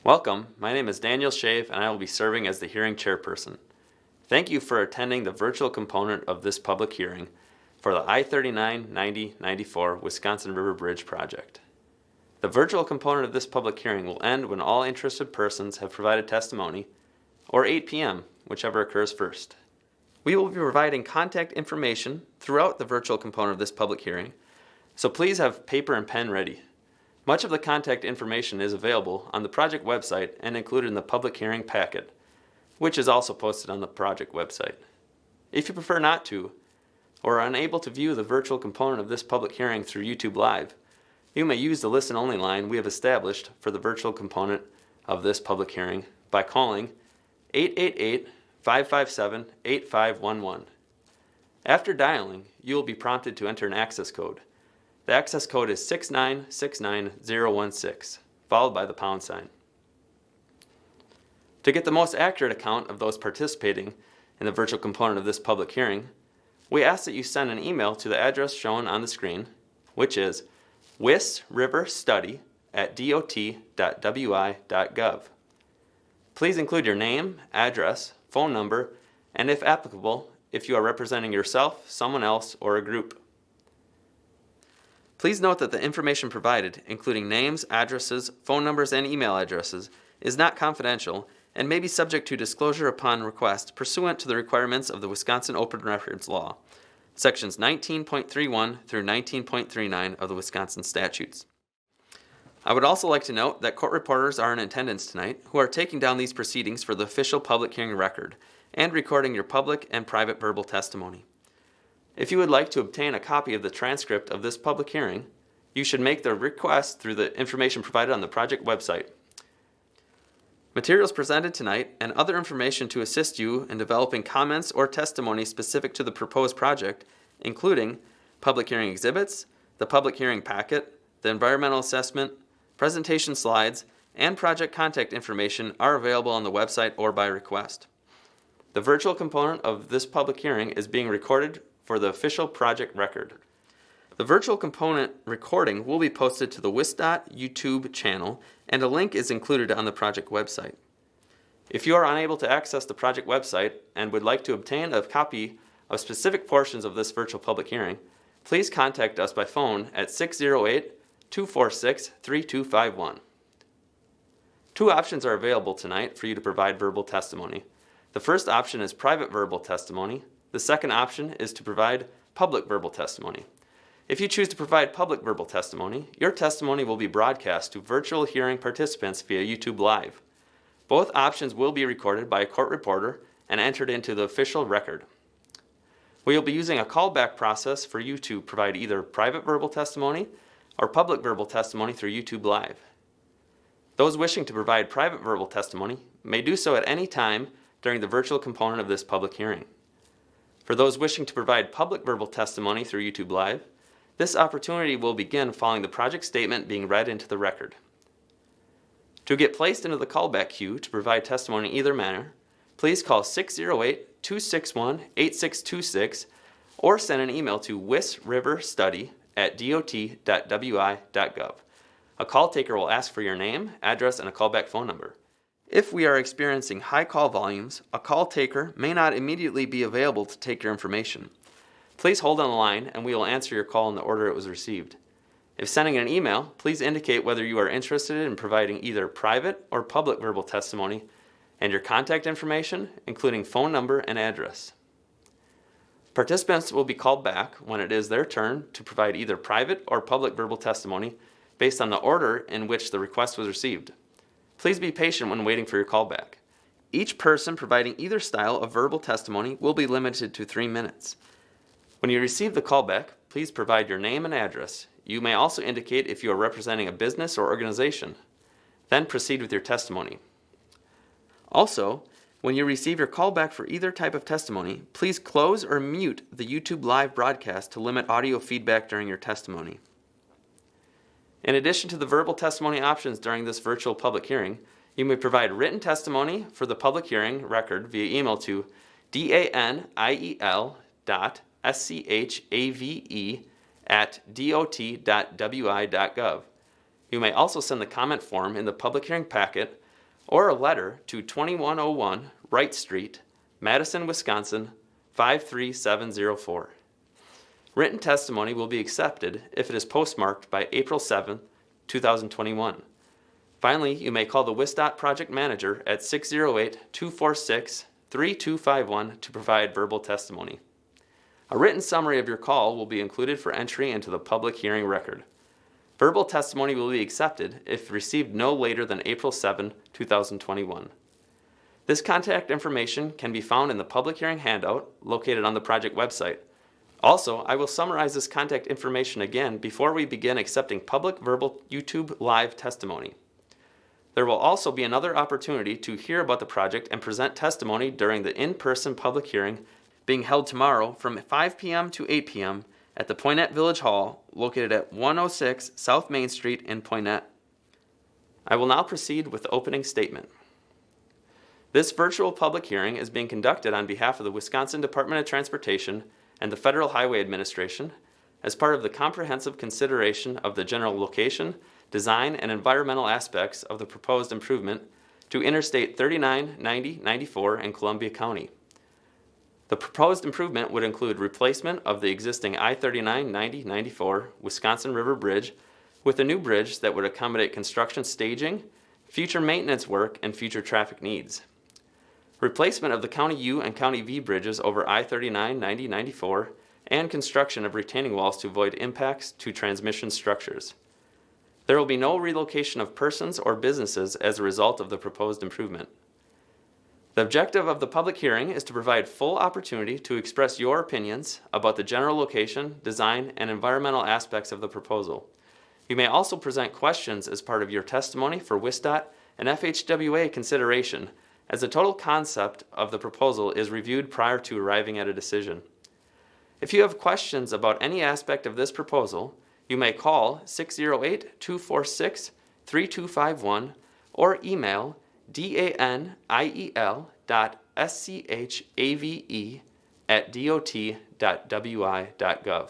Welcome, my name is Daniel Shave and I will be serving as the hearing chairperson. Thank you for attending the virtual component of this public hearing for the I-39 9094 Wisconsin River Bridge project. The virtual component of this public hearing will end when all interested persons have provided testimony, or 8 p.m., whichever occurs first. We will be providing contact information throughout the virtual component of this public hearing, so please have paper and pen ready. Much of the contact information is available on the project website and included in the public hearing packet, which is also posted on the project website. If you prefer not to, or are unable to view the virtual component of this public hearing through YouTube Live, you may use the listen-only line we have established for the virtual component of this public hearing by calling 888-557-8511. After dialing, you will be prompted to enter an access code. The access code is 6969016, followed by the pound sign. To get the most accurate account of those participating in the virtual component of this public hearing, we ask that you send an email to the address shown on the screen, which is wisriverstudy@dot.wi.gov. Please include your name, address, phone number, and if applicable, if you are representing yourself, someone else, or a group. Please note that the information provided, including names, addresses, phone numbers, and email addresses, is not confidential and may be subject to disclosure upon request pursuant to the requirements of the Wisconsin Open Records Law, sections 19.31 through 19.39 of the Wisconsin statutes. I would also like to note that court reporters are in attendance tonight who are taking down these proceedings for the official public hearing record and recording your public and private verbal testimony. If you would like to obtain a copy of the transcript of this public hearing, you should make the request through the information provided on the project website. Materials presented tonight and other information to assist you in developing comments or testimony specific to the proposed project, including public hearing exhibits, the public hearing packet, the environmental assessment, presentation slides, and project contact information are available on the website or by request. The virtual component of this public hearing is being recorded for the official project record. The virtual component recording will be posted to the WisDOT YouTube channel, and a link is included on the project website. If you are unable to access the project website and would like to obtain a copy of specific portions of this virtual public hearing, please contact us by phone at 608-246-3251. Two options are available tonight for you to provide verbal testimony. The first option is private verbal testimony. The second option is to provide public verbal testimony. If you choose to provide public verbal testimony, your testimony will be broadcast to virtual hearing participants via YouTube Live. Both options will be recorded by a court reporter and entered into the official record. We will be using a callback process for you to provide either private verbal testimony or public verbal testimony through YouTube Live. Those wishing to provide private verbal testimony may do so at any time during the virtual component of this public hearing. For those wishing to provide public verbal testimony through YouTube Live, this opportunity will begin following the project statement being read into the record. To get placed into the callback queue to provide testimony in either manner, please call 608-261-8626 or send an email to wisriverstudy@dot.wi.gov. A call taker will ask for your name, address, and a callback phone number. If we are experiencing high call volumes, a call taker may not immediately be available to take your information. Please hold on the line and we will answer your call in the order it was received. If sending an email, please indicate whether you are interested in providing either private or public verbal testimony and your contact information, including phone number and address. Participants will be called back when it is their turn to provide either private or public verbal testimony based on the order in which the request was received. Please be patient when waiting for your callback. Each person providing either style of verbal testimony will be limited to 3 minutes. When you receive the callback, please provide your name and address. You may also indicate if you are representing a business or organization. Then proceed with your testimony. Also, when you receive your callback for either type of testimony, please close or mute the YouTube Live broadcast to limit audio feedback during your testimony. In addition to the verbal testimony options during this virtual public hearing, you may provide written testimony for the public hearing record via email to daniel.schave@dot.wi.gov. You may also send the comment form in the public hearing packet or a letter to 2101 Wright Street, Madison, Wisconsin 53704. Written testimony will be accepted if it is postmarked by April 7, 2021. Finally, you may call the WISDOT project manager at 608-246-3251 to provide verbal testimony. A written summary of your call will be included for entry into the public hearing record. Verbal testimony will be accepted if received no later than April 7, 2021. This contact information can be found in the public hearing handout located on the project website. Also, I will summarize this contact information again before we begin accepting public verbal YouTube live testimony. There will also be another opportunity to hear about the project and present testimony during the in-person public hearing being held tomorrow from 5 p.m. to 8 p.m. at the Poynette Village Hall, located at 106 South Main Street in Poynette. I will now proceed with the opening statement. This virtual public hearing is being conducted on behalf of the Wisconsin Department of Transportation and the Federal Highway Administration as part of the comprehensive consideration of the general location, design, and environmental aspects of the proposed improvement to Interstate 39, 90, 94 in Columbia County. The proposed improvement would include replacement of the existing I-39, 90, 94 Wisconsin River Bridge with a new bridge that would accommodate construction staging, future maintenance work, and future traffic needs. Replacement of the County U and County V bridges over I-39, 90, 94, and construction of retaining walls to avoid impacts to transmission structures. There will be no relocation of persons or businesses as a result of the proposed improvement. The objective of the public hearing is to provide full opportunity to express your opinions about the general location, design, and environmental aspects of the proposal. You may also present questions as part of your testimony for WISDOT and FHWA consideration, as the total concept of the proposal is reviewed prior to arriving at a decision. If you have questions about any aspect of this proposal, you may call 608-246-3251 or email daniel.schave@dot.wi.gov.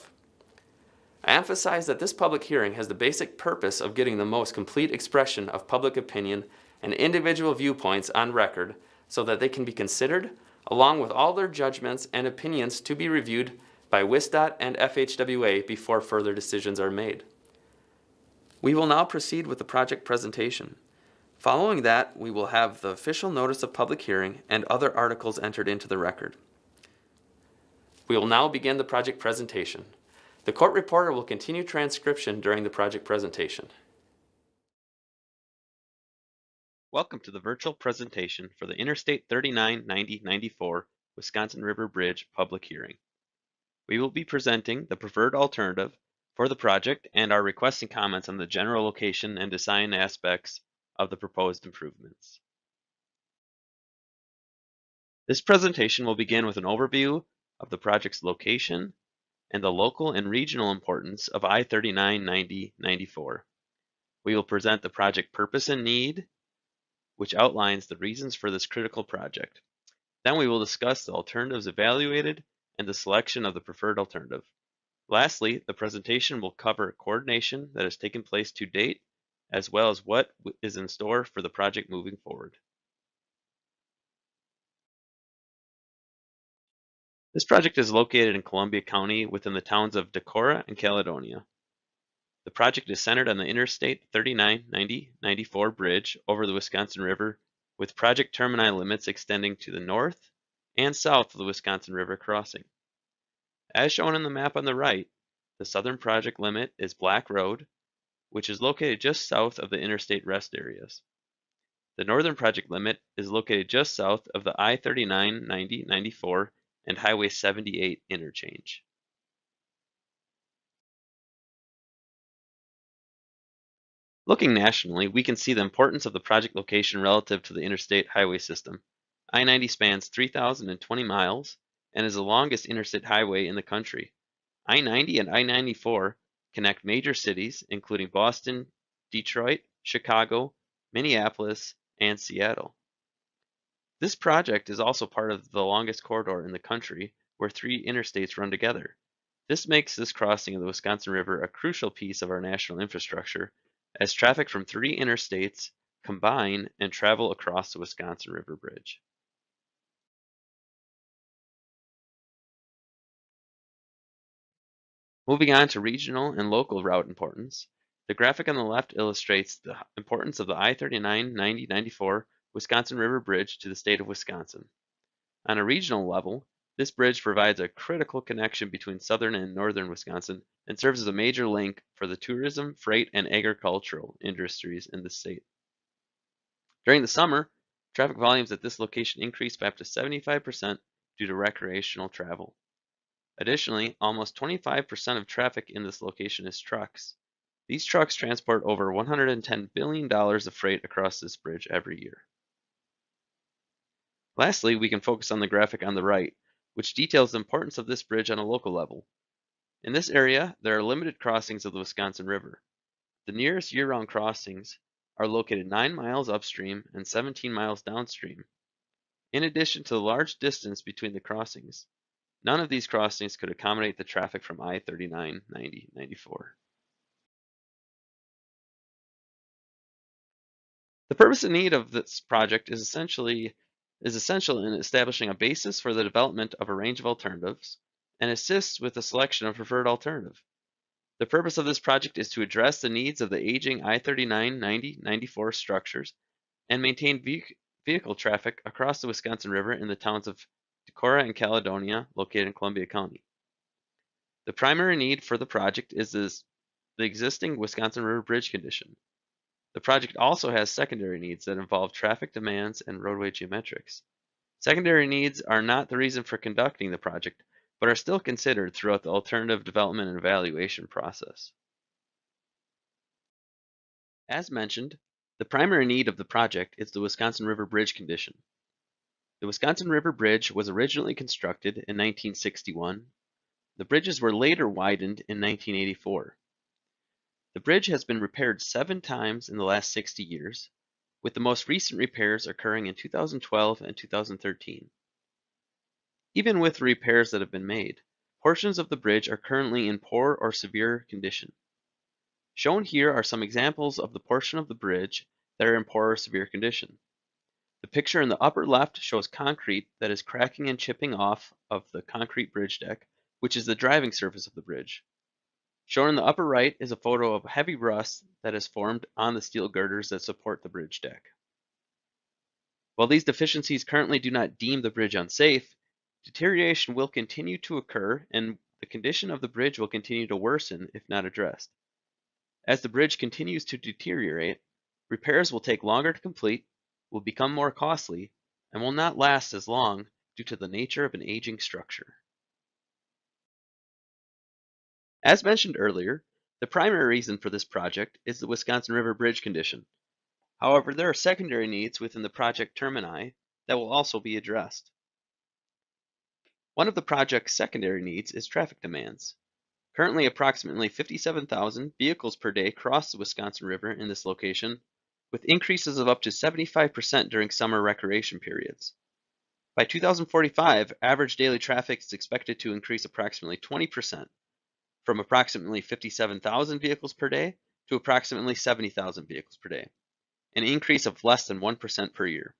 I emphasize that this public hearing has the basic purpose of getting the most complete expression of public opinion and individual viewpoints on record so that they can be considered, along with all their judgments and opinions to be reviewed by WISDOT and FHWA before further decisions are made. We will now proceed with the project presentation. Following that, we will have the official notice of public hearing and other articles entered into the record. We will now begin the project presentation. The court reporter will continue transcription during the project presentation. Welcome to the virtual presentation for the Interstate 39, 90, 94 Wisconsin River Bridge public hearing. We will be presenting the preferred alternative for the project and are requesting comments on the general location and design aspects of the proposed improvements. This presentation will begin with an overview of the project's location and the local and regional importance of I-39, 90, 94. We will present the project purpose and need, which outlines the reasons for this critical project. Then we will discuss the alternatives evaluated and the selection of the preferred alternative. Lastly, the presentation will cover coordination that has taken place to date, as well as what is in store for the project moving forward. This project is located in Columbia County within the towns of Decorah and Caledonia. The project is centered on the Interstate 39, 90, 94 bridge over the Wisconsin River, with project termini limits extending to the north and south of the Wisconsin River crossing. As shown in the map on the right, the southern project limit is Black Road, which is located just south of the interstate rest areas. The northern project limit is located just south of the I-39, 90, 94, and Highway 78 interchange. Looking nationally, we can see the importance of the project location relative to the interstate highway system. I-90 spans 3,020 miles and is the longest interstate highway in the country. I-90 and I-94 connect major cities, including Boston, Detroit, Chicago, Minneapolis, and Seattle. This project is also part of the longest corridor in the country, where 3 interstates run together. This makes this crossing of the Wisconsin River a crucial piece of our national infrastructure, as traffic from 3 interstates combine and travel across the Wisconsin River Bridge. Moving on to regional and local route importance, the graphic on the left illustrates the importance of the I-39 9094 Wisconsin River Bridge to the state of Wisconsin. On a regional level, this bridge provides a critical connection between southern and northern Wisconsin and serves as a major link for the tourism, freight, and agricultural industries in the state. During the summer, traffic volumes at this location increase by up to 75% due to recreational travel. Additionally, almost 25% of traffic in this location is trucks. These trucks transport over $110 billion of freight across this bridge every year. Lastly, we can focus on the graphic on the right, which details the importance of this bridge on a local level. In this area, there are limited crossings of the Wisconsin River. The nearest year-round crossings are located 9 miles upstream and 17 miles downstream. In addition to the large distance between the crossings, none of these crossings could accommodate the traffic from I-39 9094. The purpose and need of this project is essential in establishing a basis for the development of a range of alternatives and assists with the selection of preferred alternative. The purpose of this project is to address the needs of the aging I-39 9094 structures and maintain vehicle traffic across the Wisconsin River in the towns of Decorah and Caledonia, located in Columbia County. The primary need for the project is the existing Wisconsin River Bridge condition. The project also has secondary needs that involve traffic demands and roadway geometrics. Secondary needs are not the reason for conducting the project, but are still considered throughout the alternative development and evaluation process. As mentioned, the primary need of the project is the Wisconsin River Bridge condition. The Wisconsin River Bridge was originally constructed in 1961. The bridges were later widened in 1984. The bridge has been repaired 7 times in the last 60 years, with the most recent repairs occurring in 2012 and 2013. Even with repairs that have been made, portions of the bridge are currently in poor or severe condition. Shown here are some examples of the portion of the bridge that are in poor or severe condition. The picture in the upper left shows concrete that is cracking and chipping off of the concrete bridge deck, which is the driving surface of the bridge. Shown in the upper right is a photo of heavy rust that has formed on the steel girders that support the bridge deck. While these deficiencies currently do not deem the bridge unsafe, deterioration will continue to occur and the condition of the bridge will continue to worsen if not addressed. As the bridge continues to deteriorate, repairs will take longer to complete, will become more costly, and will not last as long due to the nature of an aging structure. As mentioned earlier, the primary reason for this project is the Wisconsin River Bridge condition. However, there are secondary needs within the project termini that will also be addressed. One of the project's secondary needs is traffic demands. Currently, approximately 57,000 vehicles per day cross the Wisconsin River in this location, with increases of up to 75% during summer recreation periods. By 2045, average daily traffic is expected to increase approximately 20%, from approximately 57,000 vehicles per day to approximately 70,000 vehicles per day, an increase of less than 1% per year.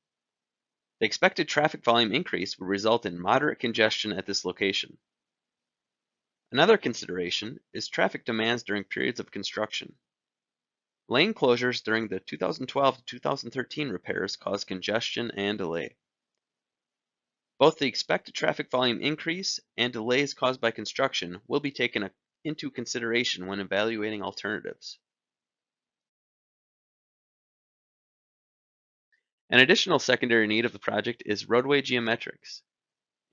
The expected traffic volume increase will result in moderate congestion at this location. Another consideration is traffic demands during periods of construction. Lane closures during the 2012 to 2013 repairs caused congestion and delay. Both the expected traffic volume increase and delays caused by construction will be taken into consideration when evaluating alternatives. An additional secondary need of the project is roadway geometrics.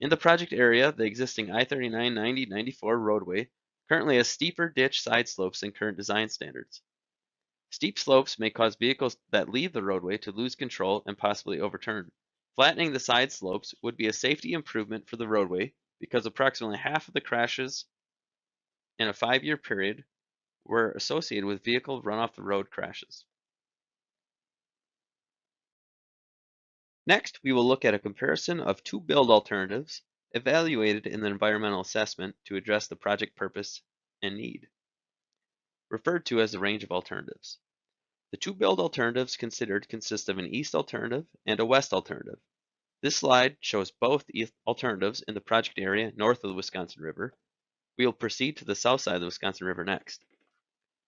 In the project area, the existing I-39 9094 roadway currently has steeper ditch side slopes than current design standards. Steep slopes may cause vehicles that leave the roadway to lose control and possibly overturn. Flattening the side slopes would be a safety improvement for the roadway because approximately half of the crashes in a 5-year period were associated with vehicle run-off-the-road crashes. Next, we will look at a comparison of 2 build alternatives evaluated in the environmental assessment to address the project purpose and need, referred to as the range of alternatives. The two build alternatives considered consist of an east alternative and a west alternative. This slide shows both alternatives in the project area north of the Wisconsin River. We will proceed to the south side of the Wisconsin River next.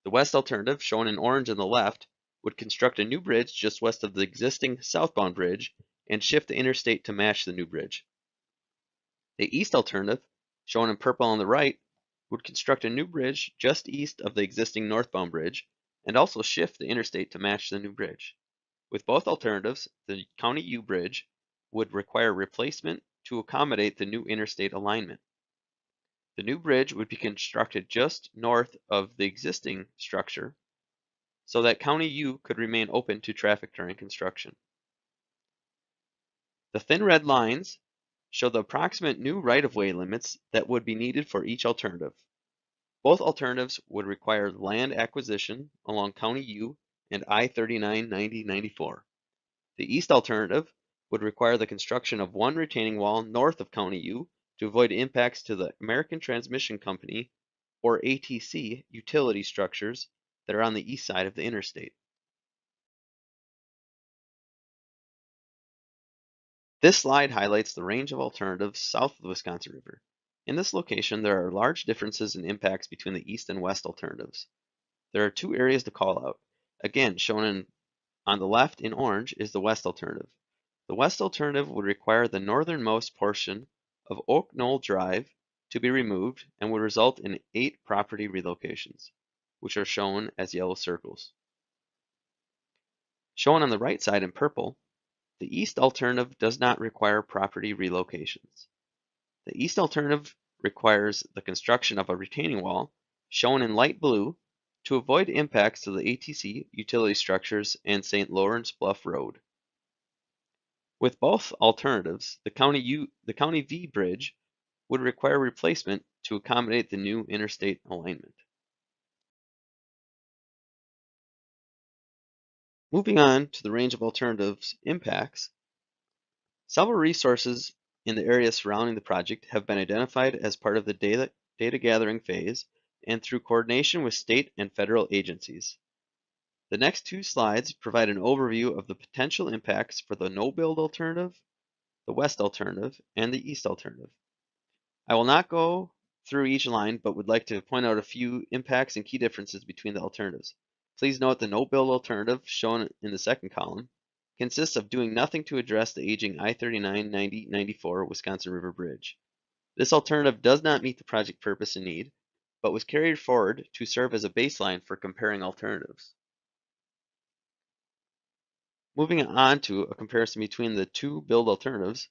The west alternative, shown in orange on the left, would construct a new bridge just west of the existing southbound bridge and shift the interstate to match the new bridge. The east alternative, shown in purple on the right, would construct a new bridge just east of the existing northbound bridge and also shift the interstate to match the new bridge. With both alternatives, the County U Bridge would require replacement to accommodate the new interstate alignment. The new bridge would be constructed just north of the existing structure so that County U could remain open to traffic during construction. The thin red lines show the approximate new right-of-way limits that would be needed for each alternative. Both alternatives would require land acquisition along County U and I-39 90-94. The east alternative would require the construction of one retaining wall north of County U to avoid impacts to the American Transmission Company, or ATC, utility structures that are on the east side of the interstate. This slide highlights the range of alternatives south of the Wisconsin River. In this location, there are large differences in impacts between the east and west alternatives. There are two areas to call out. Again, shown on the left in orange is the west alternative. The west alternative would require the northernmost portion of Oak Knoll Drive to be removed and would result in 8 property relocations, which are shown as yellow circles. Shown on the right side in purple, the east alternative does not require property relocations. The east alternative requires the construction of a retaining wall, shown in light blue, to avoid impacts to the ATC utility structures and St. Lawrence Bluff Road. With both alternatives, the County V bridge would require replacement to accommodate the new interstate alignment. Moving on to the range of alternatives impacts, several resources in the area surrounding the project have been identified as part of the data gathering phase and through coordination with state and federal agencies. The next two slides provide an overview of the potential impacts for the no-build alternative, the west alternative, and the east alternative. I will not go through each line, but would like to point out a few impacts and key differences between the alternatives. Please note the no-build alternative, shown in the second column, consists of doing nothing to address the aging I-39 90-94 Wisconsin River Bridge. This alternative does not meet the project purpose and need, but was carried forward to serve as a baseline for comparing alternatives. Moving on to a comparison between the two build alternatives,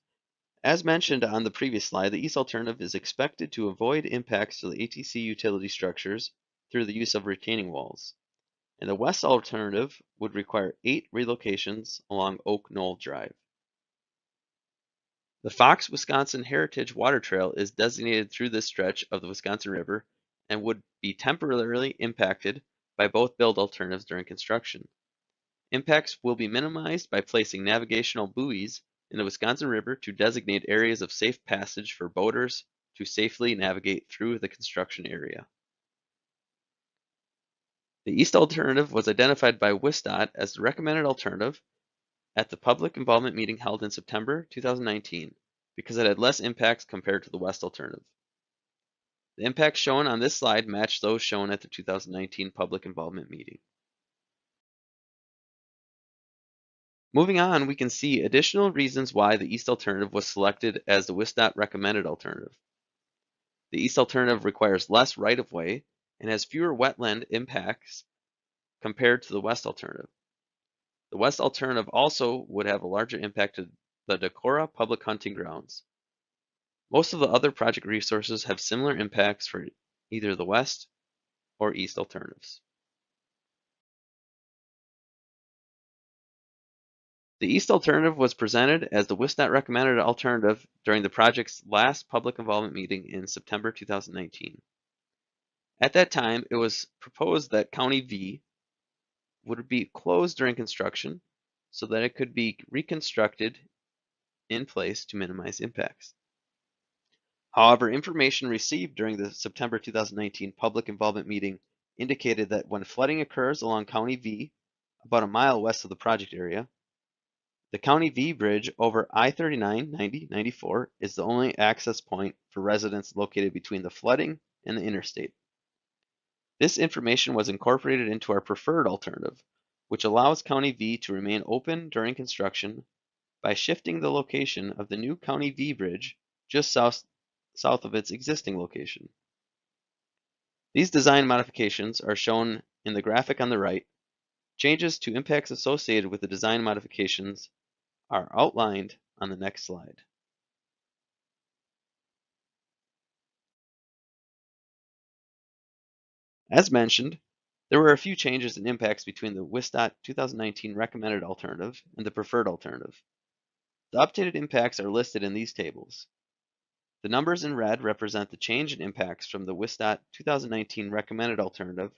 as mentioned on the previous slide, the east alternative is expected to avoid impacts to the ATC utility structures through the use of retaining walls, and the west alternative would require 8 relocations along Oak Knoll Drive. The Fox Wisconsin Heritage Water Trail is designated through this stretch of the Wisconsin River and would be temporarily impacted by both build alternatives during construction. Impacts will be minimized by placing navigational buoys in the Wisconsin River to designate areas of safe passage for boaters to safely navigate through the construction area. The east alternative was identified by WSDOT as the recommended alternative at the public involvement meeting held in September 2019 because it had less impacts compared to the west alternative. The impacts shown on this slide match those shown at the 2019 public involvement meeting. Moving on, we can see additional reasons why the east alternative was selected as the WSDOT recommended alternative. The east alternative requires less right-of-way and has fewer wetland impacts compared to the west alternative. The west alternative also would have a larger impact to the Decorah public hunting grounds. Most of the other project resources have similar impacts for either the west or east alternatives. The east alternative was presented as the WSDOT recommended alternative during the project's last public involvement meeting in September 2019. At that time, it was proposed that County V would be closed during construction so that it could be reconstructed in place to minimize impacts. However, information received during the September 2019 public involvement meeting indicated that when flooding occurs along County V, about a mile west of the project area. The County V Bridge over I-39, 90, 94 is the only access point for residents located between the flooding and the interstate. This information was incorporated into our preferred alternative, which allows County V to remain open during construction by shifting the location of the new County V Bridge just south of its existing location. These design modifications are shown in the graphic on the right. Changes to impacts associated with the design modifications are outlined on the next slide. As mentioned, there were a few changes and impacts between the WSDOT 2019 recommended alternative and the preferred alternative. The updated impacts are listed in these tables. The numbers in red represent the change in impacts from the WSDOT 2019 recommended alternative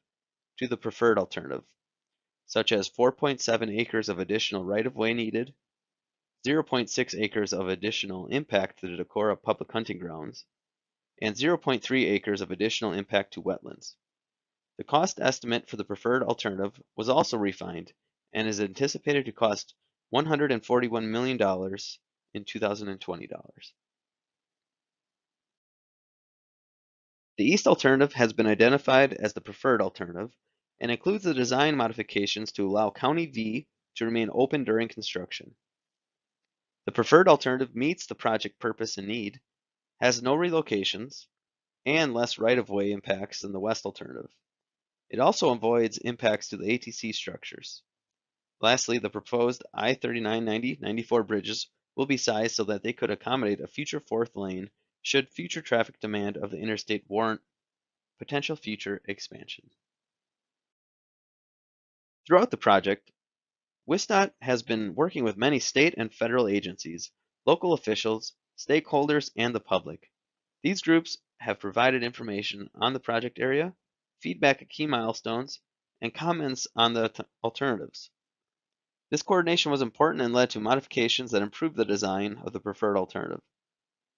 to the preferred alternative, such as 4.7 acres of additional right-of-way needed, 0.6 acres of additional impact to the Decorah public hunting grounds, and 0.3 acres of additional impact to wetlands. The cost estimate for the preferred alternative was also refined and is anticipated to cost $141 million in 2020 dollars. The east alternative has been identified as the preferred alternative and includes the design modifications to allow County V to remain open during construction. The preferred alternative meets the project purpose and need, has no relocations, and less right-of-way impacts than the west alternative. It also avoids impacts to the ATC structures. Lastly, the proposed I-39, 90, 94 bridges will be sized so that they could accommodate a future fourth lane should future traffic demand of the interstate warrant potential future expansion. Throughout the project, WSDOT has been working with many state and federal agencies, local officials, stakeholders, and the public. These groups have provided information on the project area, feedback at key milestones, and comments on the alternatives. This coordination was important and led to modifications that improved the design of the preferred alternative.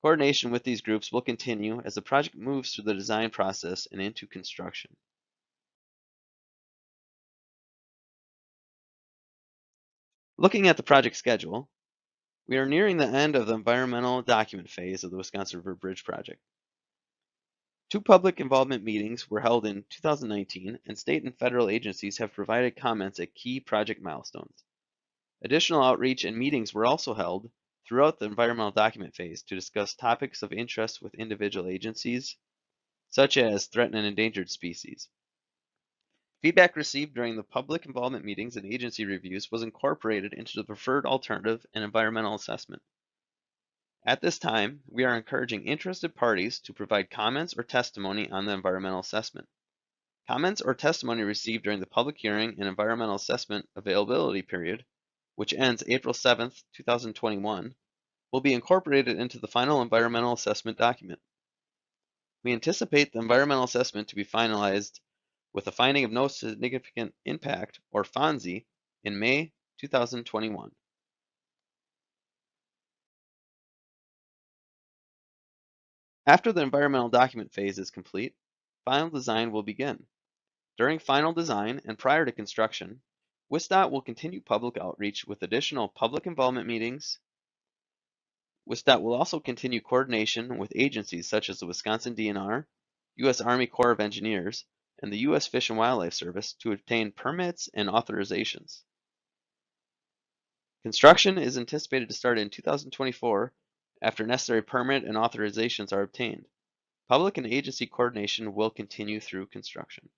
Coordination with these groups will continue as the project moves through the design process and into construction. Looking at the project schedule, we are nearing the end of the environmental document phase of the Wisconsin River Bridge project. 2 public involvement meetings were held in 2019, and state and federal agencies have provided comments at key project milestones. Additional outreach and meetings were also held throughout the environmental document phase to discuss topics of interest with individual agencies, such as threatened and endangered species. Feedback received during the public involvement meetings and agency reviews was incorporated into the preferred alternative and environmental assessment. At this time, we are encouraging interested parties to provide comments or testimony on the environmental assessment. Comments or testimony received during the public hearing and environmental assessment availability period, which ends April 7th, 2021, will be incorporated into the final environmental assessment document. We anticipate the environmental assessment to be finalized with a finding of no significant impact, or FONSI, in May 2021. After the environmental document phase is complete, final design will begin. During final design and prior to construction, WSDOT will continue public outreach with additional public involvement meetings. WSDOT will also continue coordination with agencies such as the Wisconsin DNR, U.S. Army Corps of Engineers, and the U.S. Fish and Wildlife Service to obtain permits and authorizations. Construction is anticipated to start in 2024 after necessary permit and authorizations are obtained. Public and agency coordination will continue through construction.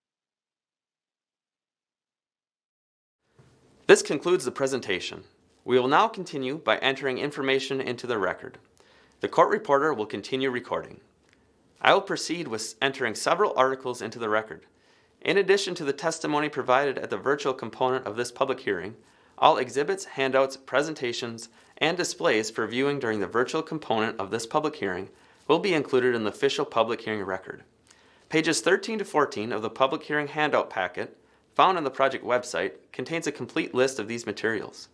This concludes the presentation. We will now continue by entering information into the record. The court reporter will continue recording. I will proceed with entering several articles into the record. In addition to the testimony provided at the virtual component of this public hearing, all exhibits, handouts, presentations, and displays for viewing during the virtual component of this public hearing will be included in the official public hearing record. Pages 13 to 14 of the public hearing handout packet found on the project website contains a complete list of these materials.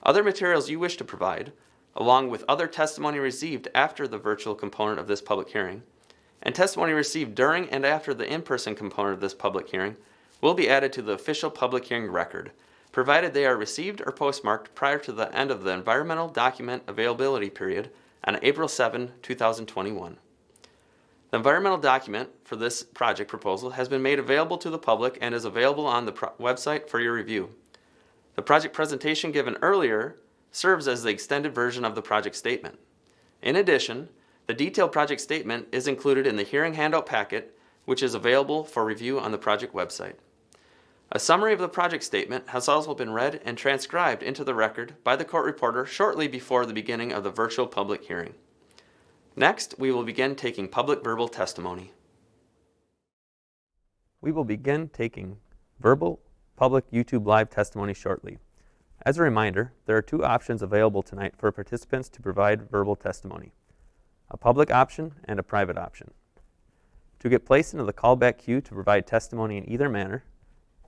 Other materials you wish to provide, along with other testimony received after the virtual component of this public hearing, and testimony received during and after the in-person component of this public hearing, will be added to the official public hearing record provided they are received or postmarked prior to the end of the environmental document availability period on April 7, 2021. The environmental document for this project proposal has been made available to the public and is available on the website for your review. The project presentation given earlier serves as the extended version of the project statement. In addition, the detailed project statement is included in the hearing handout packet, which is available for review on the project website. A summary of the project statement has also been read and transcribed into the record by the court reporter shortly before the beginning of the virtual public hearing. Next, we will begin taking public verbal testimony. We will begin taking verbal public YouTube Live testimony shortly. As a reminder, there are two options available tonight for participants to provide verbal testimony: a public option and a private option. To get placed into the callback queue to provide testimony in either manner,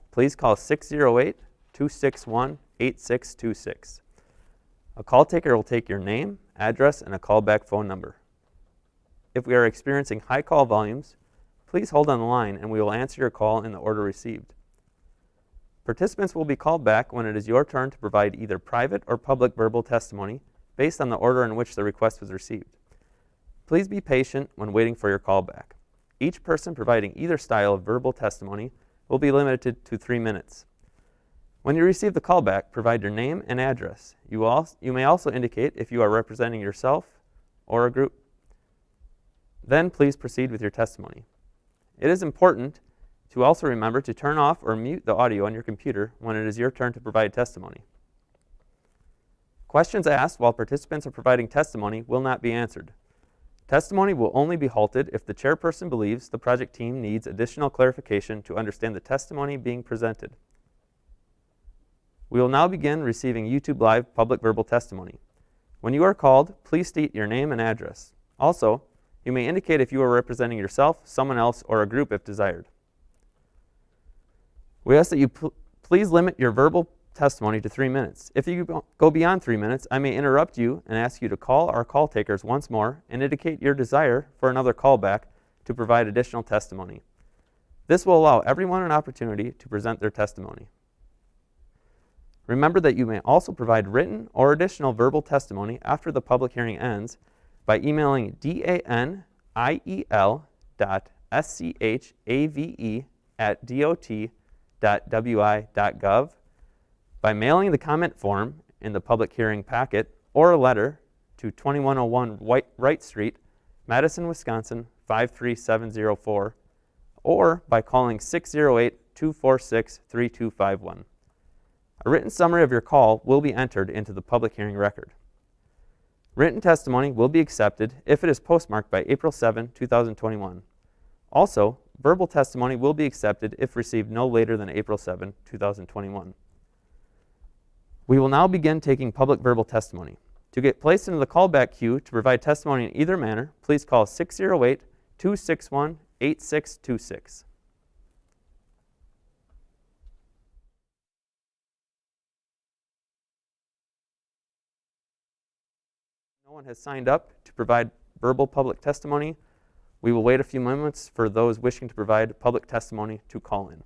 please call 608-261-8626. A call taker will take your name, address, and a callback phone number. If we are experiencing high call volumes, please hold on the line and we will answer your call in the order received. Participants will be called back when it is your turn to provide either private or public verbal testimony based on the order in which the request was received. Please be patient when waiting for your callback. Each person providing either style of verbal testimony will be limited to 3 minutes. When you receive the callback, provide your name and address. You may also indicate if you are representing yourself or a group. Then please proceed with your testimony. It is important to also remember to turn off or mute the audio on your computer when it is your turn to provide testimony. Questions asked while participants are providing testimony will not be answered. Testimony will only be halted if the chairperson believes the project team needs additional clarification to understand the testimony being presented. We will now begin receiving YouTube Live public verbal testimony. When you are called, please state your name and address. Also, you may indicate if you are representing yourself, someone else, or a group if desired. We ask that you please limit your verbal testimony to 3 minutes. If you go beyond 3 minutes, I may interrupt you and ask you to call our call takers once more and indicate your desire for another callback to provide additional testimony. This will allow everyone an opportunity to present their testimony. Remember that you may also provide written or additional verbal testimony after the public hearing ends by emailing daniel.schave@dot.wi.gov, by mailing the comment form in the public hearing packet, or a letter to 2101 Wright Street, Madison, Wisconsin 53704, or by calling 608-246-3251. A written summary of your call will be entered into the public hearing record. Written testimony will be accepted if it is postmarked by April 7, 2021. Also, verbal testimony will be accepted if received no later than April 7, 2021. We will now begin taking public verbal testimony. To get placed into the callback queue to provide testimony in either manner, please call 608-261-8626. No one has signed up to provide verbal public testimony. We will wait a few moments for those wishing to provide public testimony to call in.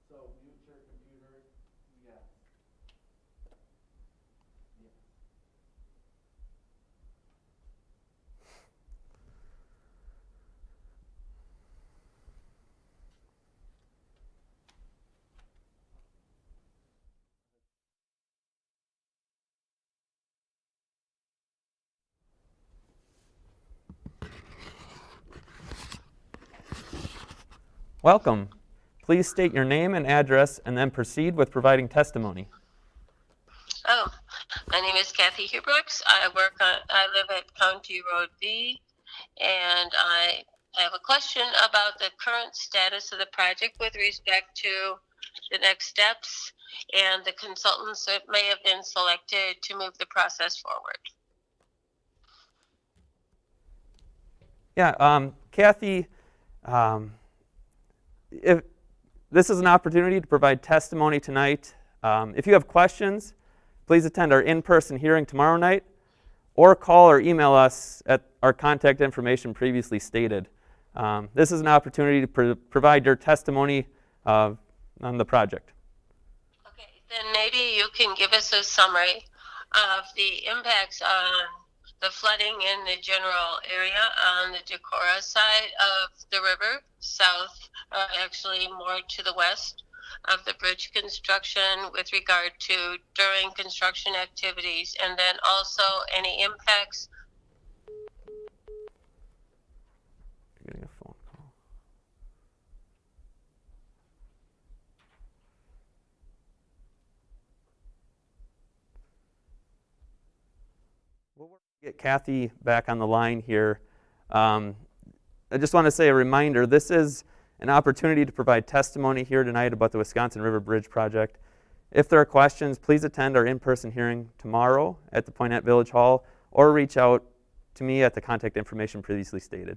So mute your computer. Yes. Yes. Welcome. Please state your name and address and then proceed with providing testimony. Oh, my name is Kathy Hubrooks. I live at County Road B, and I have a question about the current status of the project with respect to the next steps and the consultants that may have been selected to move the process forward. Yeah, Kathy, if this is an opportunity to provide testimony tonight. If you have questions, please attend our in-person hearing tomorrow night, or call or email us at our contact information previously stated. This is an opportunity to provide your testimony on the project. Okay, then maybe you can give us a summary of the impacts on the flooding in the general area on the Decorah side of the river, south, actually more to the west of the bridge construction with regard to during construction activities, and then also any impacts. You're getting a phone call. We'll work to get Kathy back on the line here. I just want to say a reminder, this is an opportunity to provide testimony here tonight about the Wisconsin River Bridge project. If there are questions, please attend our in-person hearing tomorrow at the Poinette Village Hall, or reach out to me at the contact information previously stated.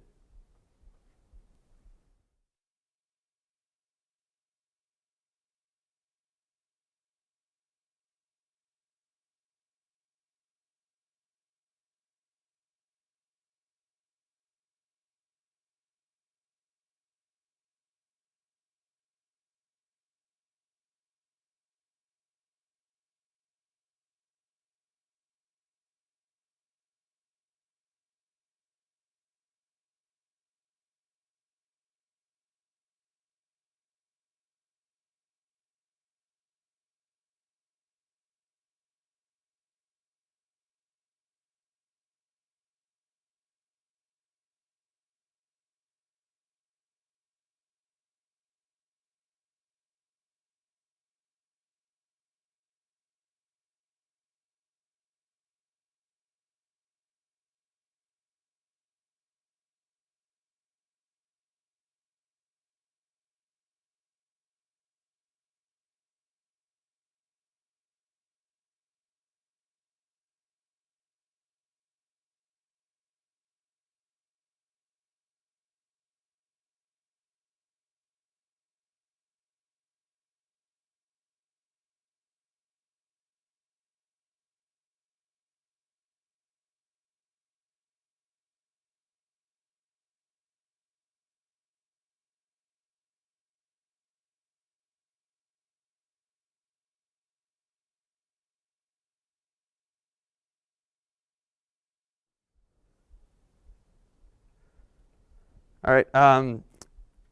All right,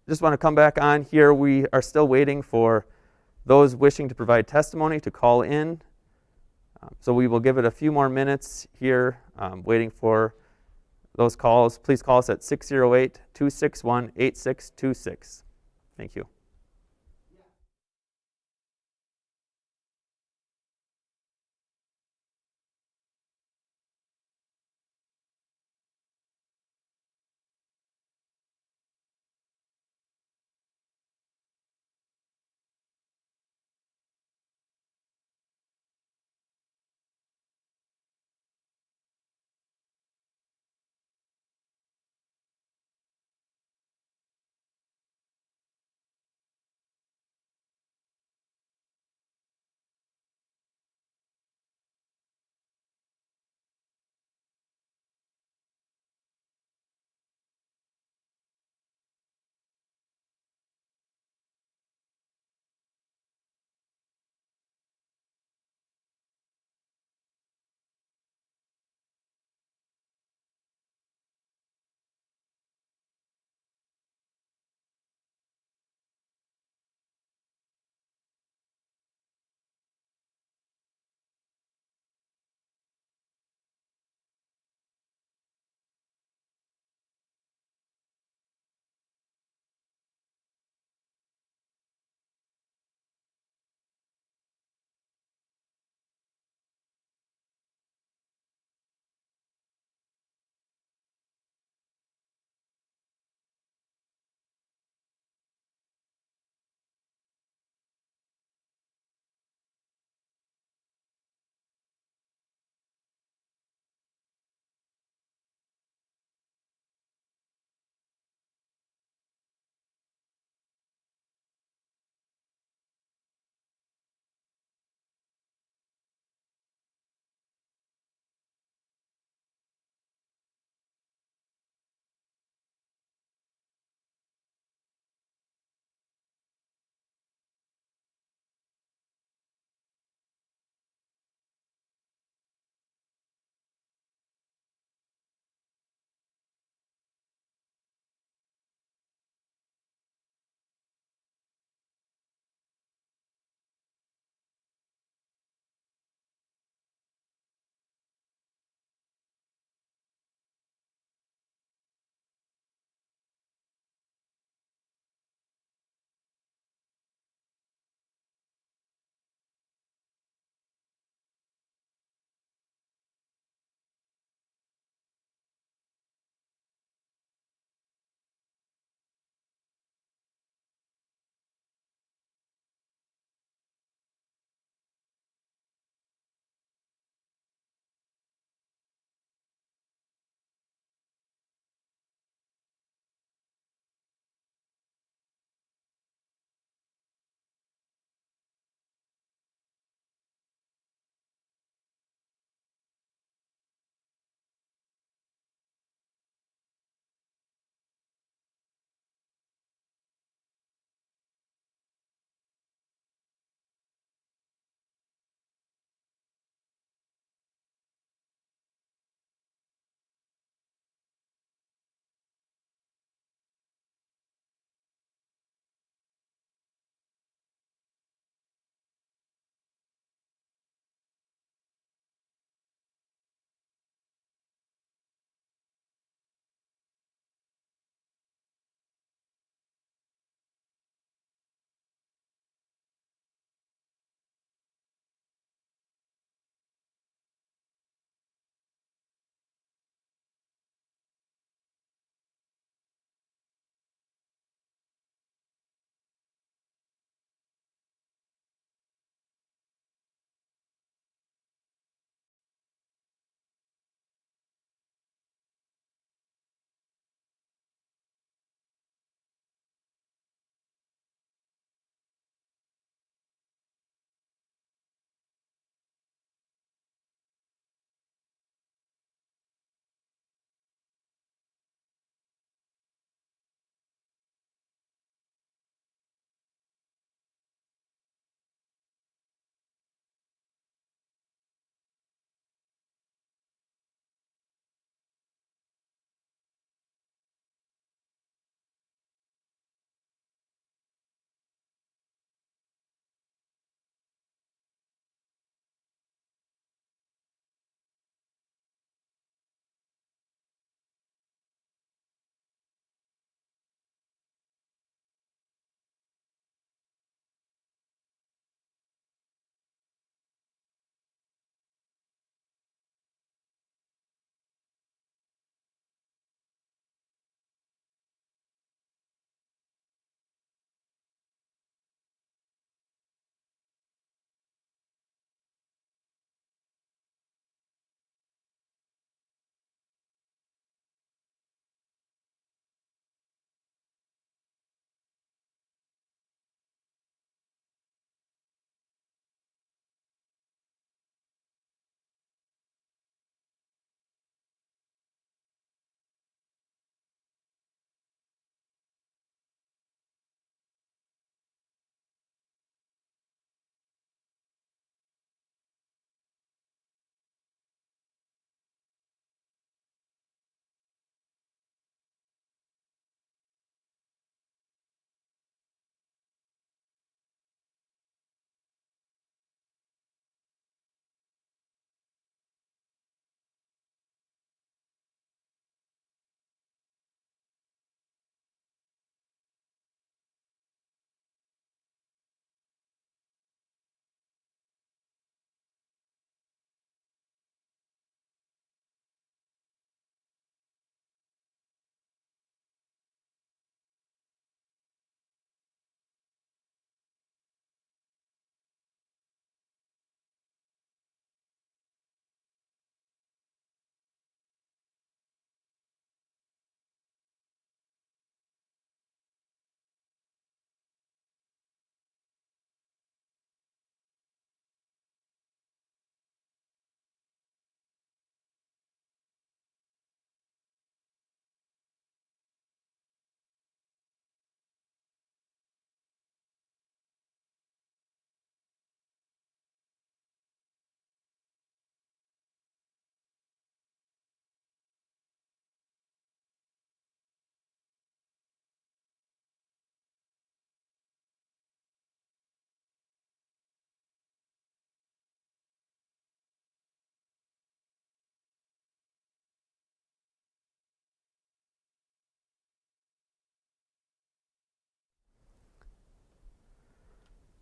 just want to come back on here. We are still waiting for those wishing to provide testimony to call in. So we will give it a few more minutes here, waiting for those calls. Please call us at 608-261-8626. Thank you.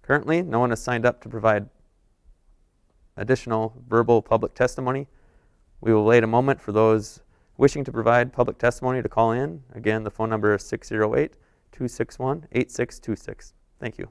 Currently, no one has signed up to provide additional verbal public testimony. We will wait a moment for those wishing to provide public testimony to call in. Again, the phone number is 608-261-8626. Thank you.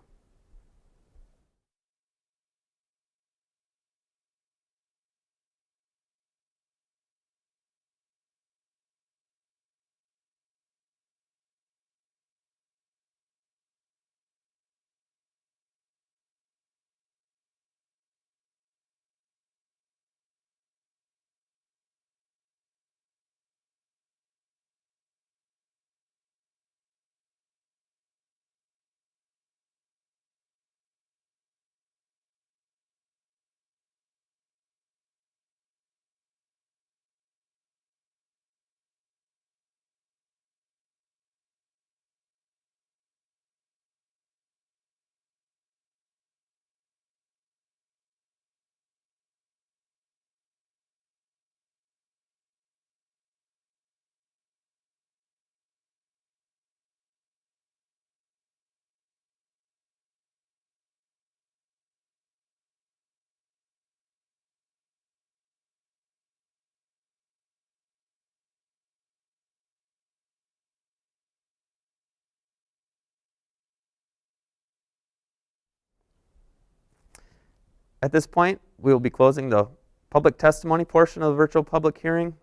At this point, we will be closing the public testimony portion of the virtual public hearing.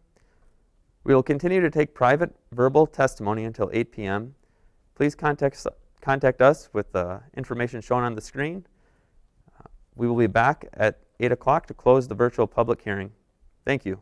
We will continue to take private verbal testimony until 8 p.m. Please contact us with the information shown on the screen. We will be back at 8 o'clock to close the virtual public hearing. Thank you.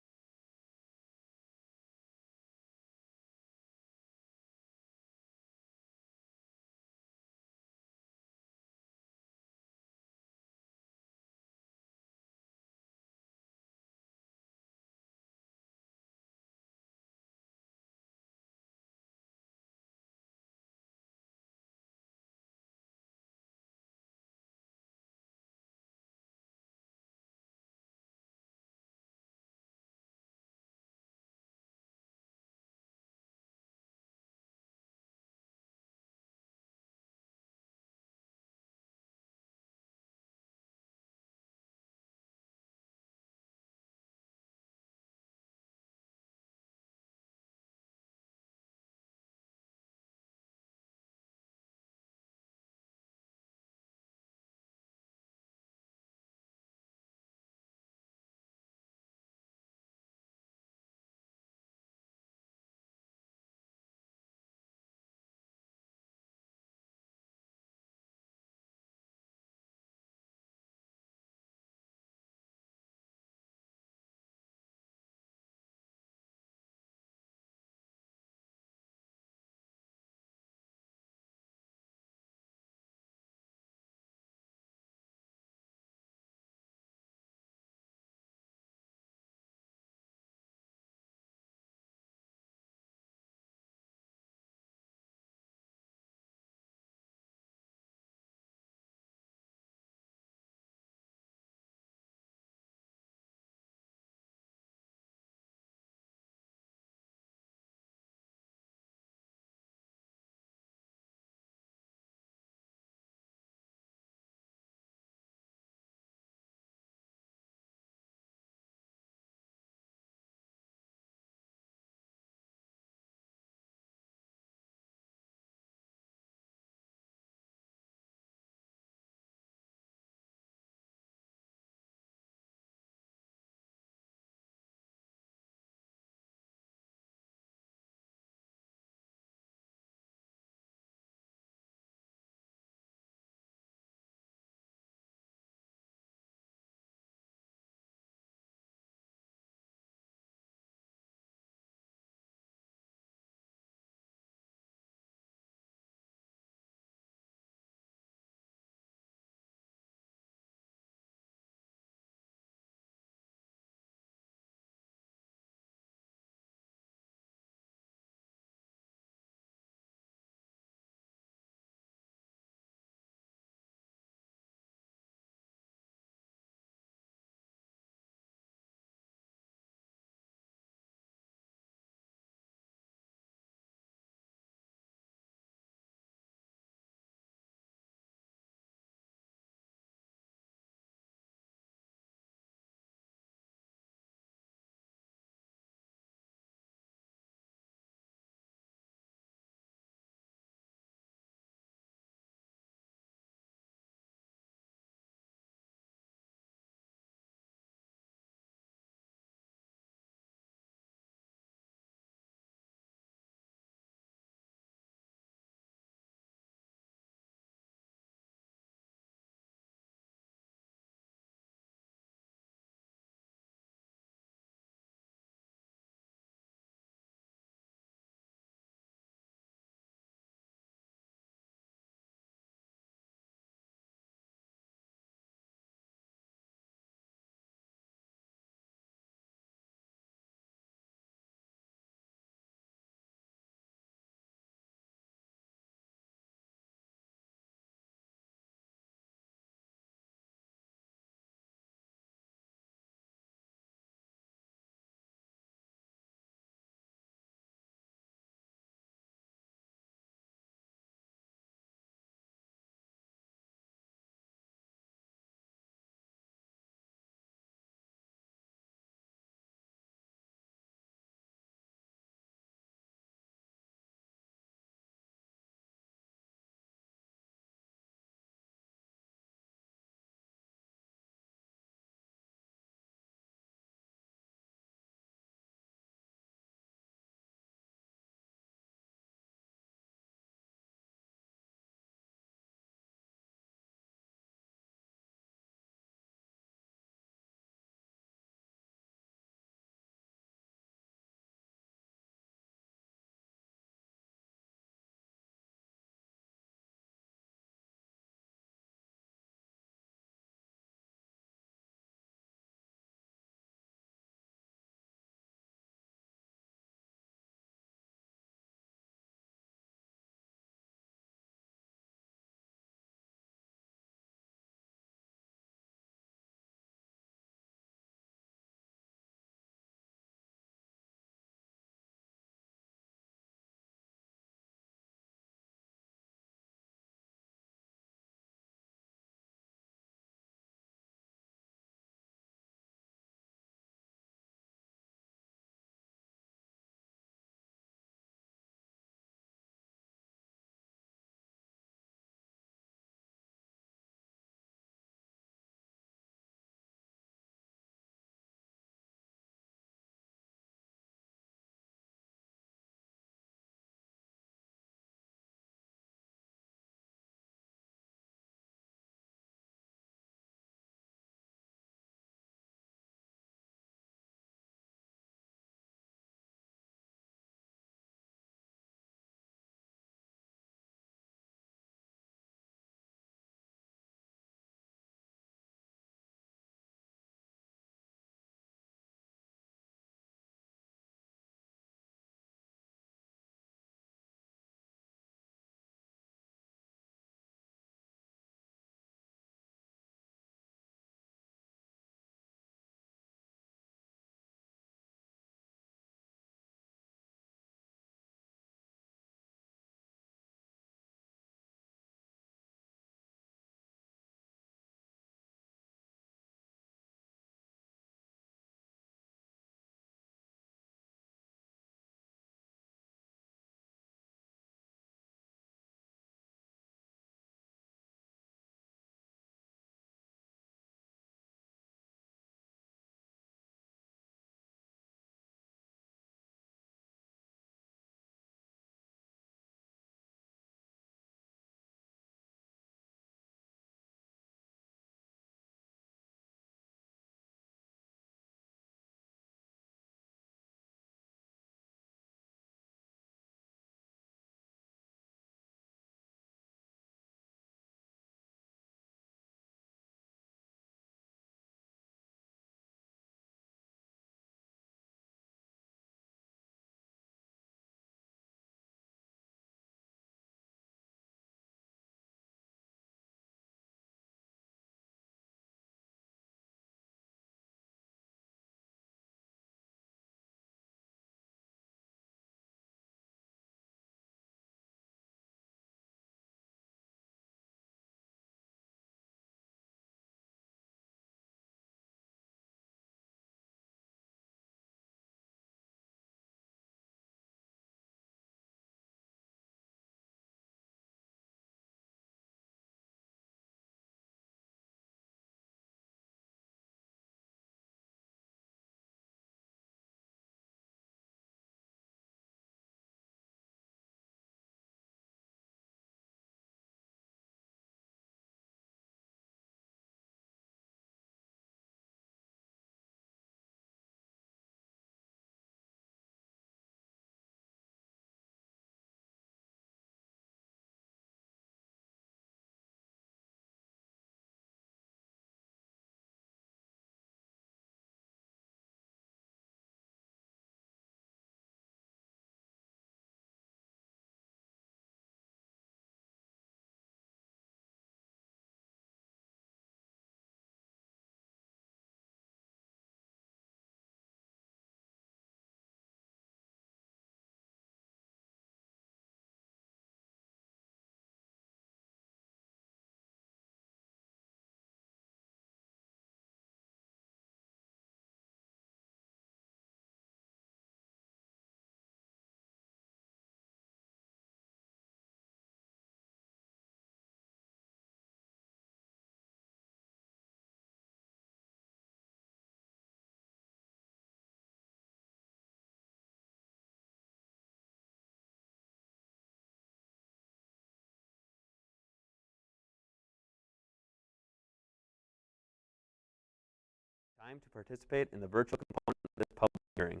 time to participate in the virtual component of this public hearing.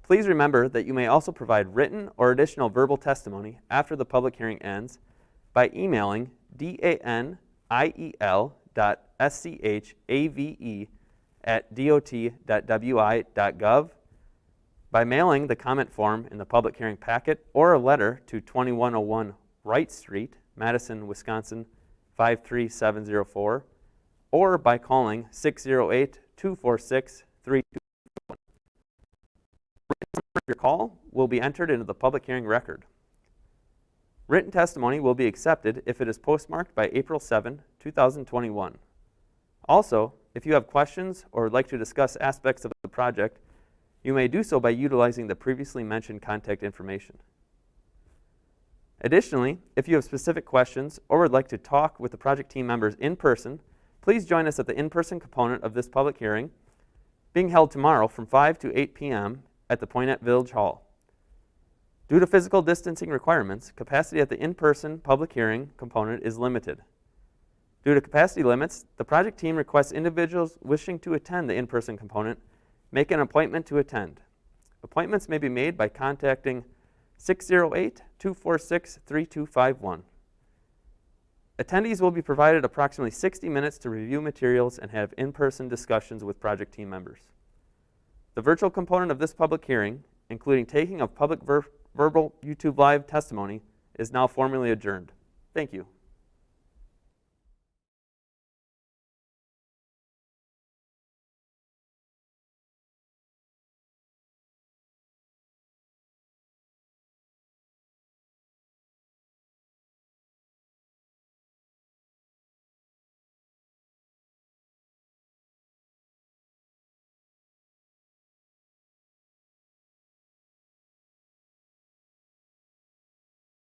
Please remember that you may also provide written or additional verbal testimony after the public hearing ends by emailing daniel.schave@dot.wi.gov, by mailing the comment form in the public hearing packet or a letter to 2101 Wright Street, Madison, Wisconsin 53704, or by calling 608-246-3241. Your call will be entered into the public hearing record. Written testimony will be accepted if it is postmarked by April 7, 2021. Also, if you have questions or would like to discuss aspects of the project, you may do so by utilizing the previously mentioned contact information. Additionally, if you have specific questions or would like to talk with the project team members in person, please join us at the in-person component of this public hearing, being held tomorrow from 5 to 8 p.m. at the Poinet Village Hall. Due to physical distancing requirements, capacity at the in-person public hearing component is limited. Due to capacity limits, the project team requests individuals wishing to attend the in-person component make an appointment to attend. Appointments may be made by contacting 608-246-3251. Attendees will be provided approximately 60 minutes to review materials and have in-person discussions with project team members. The virtual component of this public hearing, including taking of public verbal YouTube Live testimony, is now formally adjourned. Thank you.